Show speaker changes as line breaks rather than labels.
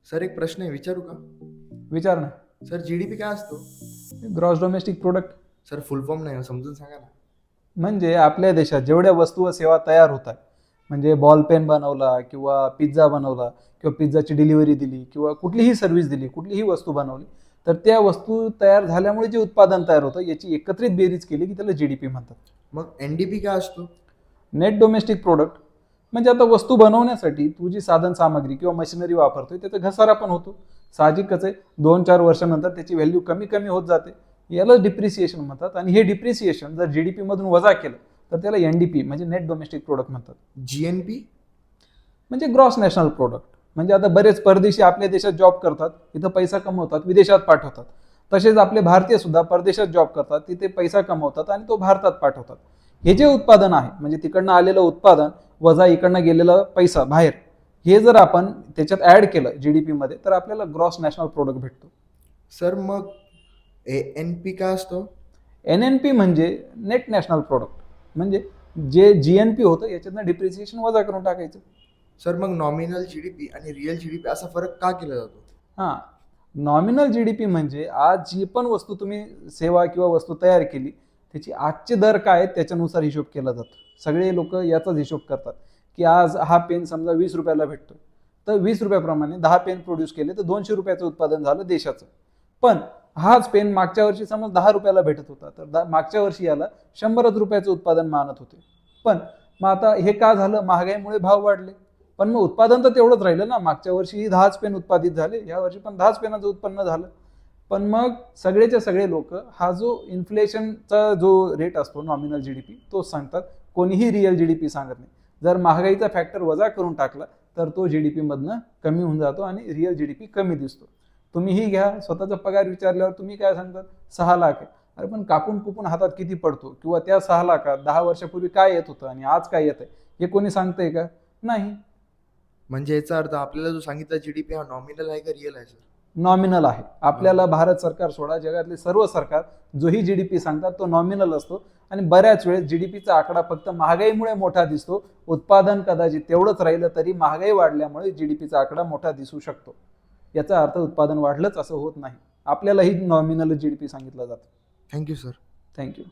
Sir एक प्रश्न आहे, विचारू का?
विचार ना.
सर जीडीपी काय असतो?
ग्रॉस डोमेस्टिक प्रोडक्ट
सर फुल फॉर्म नाही समजून सांगा ना.
म्हणजे आपल्या देशात जेवढ्या वस्तू व सेवा तयार होतात, म्हणजे बॉल पेन बनवला किंवा पिझ्झा बनवला किंवा पिझ्झाची डिलिव्हरी दिली किंवा कुठलीही सर्व्हिस दिली, कुठलीही वस्तू बनवली, तर त्या वस्तू तयार झाल्यामुळे जे उत्पादन तयार होतं याची एकत्रित बेरीज केली की त्याला जीडीपी म्हणतात.
मग एनडीपी काय असतो?
नेट डोमेस्टिक प्रोडक्ट म्हणजे आता वस्तू बनवण्यासाठी तू जी साधन सामग्री किंवा मशिनरी वापरतोय त्याचा घसारा पण होतो. साहजिकच आहे, 2-4 वर्षानंतर त्याची व्हॅल्यू कमी कमी होत जाते. याला डिप्रिसिएशन म्हणतात आणि हे डिप्रिसिएशन जर जीडीपी मधून वजा केलं तर त्याला एनडीपी म्हणजे नेट डोमेस्टिक प्रोडक्ट म्हणतात.
जीएनपी?
म्हणजे ग्रॉस नॅशनल प्रोडक्ट. म्हणजे आता बरेच परदेशी आपल्या देशात जॉब करतात, इथं पैसा कमवतात, विदेशात पाठवतात. तसेच आपले भारतीय सुद्धा परदेशात जॉब करतात, तिथे पैसा कमवतात आणि तो भारतात पाठवतात. हे जे उत्पादन आहे म्हणजे तिकडनं आलेलं उत्पादन वजा इकडनं गेलेला पैसा बाहेर, हे जर आपण त्याच्यात ऍड केलं जीडीपी मध्ये तर आपल्याला ग्रॉस नॅशनल प्रोडक्ट भेटतो.
सर मग एएनपी काय असतो?
एनएनपी म्हणजे नेट नॅशनल प्रोडक्ट. म्हणजे जे जीएनपी होतं याच्यातनं डिप्रिसिएशन वजा करून टाकायचं.
सर मग नॉमिनल जीडीपी आणि रिअल जीडीपी असा फरक का केला जातो?
हां, नॉमिनल जीडीपी म्हणजे आज जी पण वस्तू तुम्ही सेवा किंवा वस्तू तयार केली त्याची आजचे दर काय आहेत त्याच्यानुसार हिशोब केला जातो. सगळे लोक याचाच हिशोब करतात की आज हा पेन समजा 20 रुपयाला भेटतो, तर 20 रुपयाप्रमाणे 10 पेन प्रोड्यूस केले तर 200 रुपयाचं उत्पादन झालं देशाचं. पण हाच पेन मागच्या वर्षी समज 10 रुपयाला भेटत होता तर मागच्या वर्षी याला 100 रुपयाचं उत्पादन मानत होते. पण मग आता हे का झालं? महागाईमुळे भाव वाढले. पण मग उत्पादन तर तेवढंच राहिलं ना. मागच्या वर्षी 10च पेन उत्पादित झाले, या वर्षी पण 10च पेनाचं उत्पन्न झालं. पण मग सगळेच्या सगळे लोक हा जो इन्फ्लेशनचा जो रेट असतो नॉमिनल जीडीपी तोच सांगतात, कोणीही रिअल जीडीपी सांगत नाही. जर महागाईचा फॅक्टर वजा करून टाकला तर तो जीडीपी मधनं कमी होऊन जातो आणि रिअल जीडीपी कमी दिसतो. तुम्हीही घ्या, स्वतःचा पगार विचारल्यावर तुम्ही काय सांगतात? 6 लाख आहे. अरे पण कापून कुपून हातात किती पडतो किंवा त्या 6 लाखात 10 वर्षापूर्वी काय येत होतं आणि आज काय येत आहे हे कोणी सांगतंय का? नाही.
म्हणजे याचा अर्थ आपल्याला जो सांगितला जीडीपी हा नॉमिनल आहे का रिअल आहे सर?
नॉमिनल आहे. आपल्याला भारत सरकार सोडा जगातले सर्व सरकार जोही जीडीपी सांगतात तो नॉमिनल असतो आणि बऱ्याच वेळेस जीडीपीचा आकडा फक्त महागाईमुळे मोठा दिसतो. उत्पादन कदाचित तेवढंच राहिलं तरी महागाई वाढल्यामुळे जीडीपीचा आकडा मोठा दिसू शकतो. याचा अर्थ उत्पादन वाढलंच असं होत नाही. आपल्यालाही नॉमिनल जीडीपी सांगितलं जातं.
Thank you sir.
थँक्यू.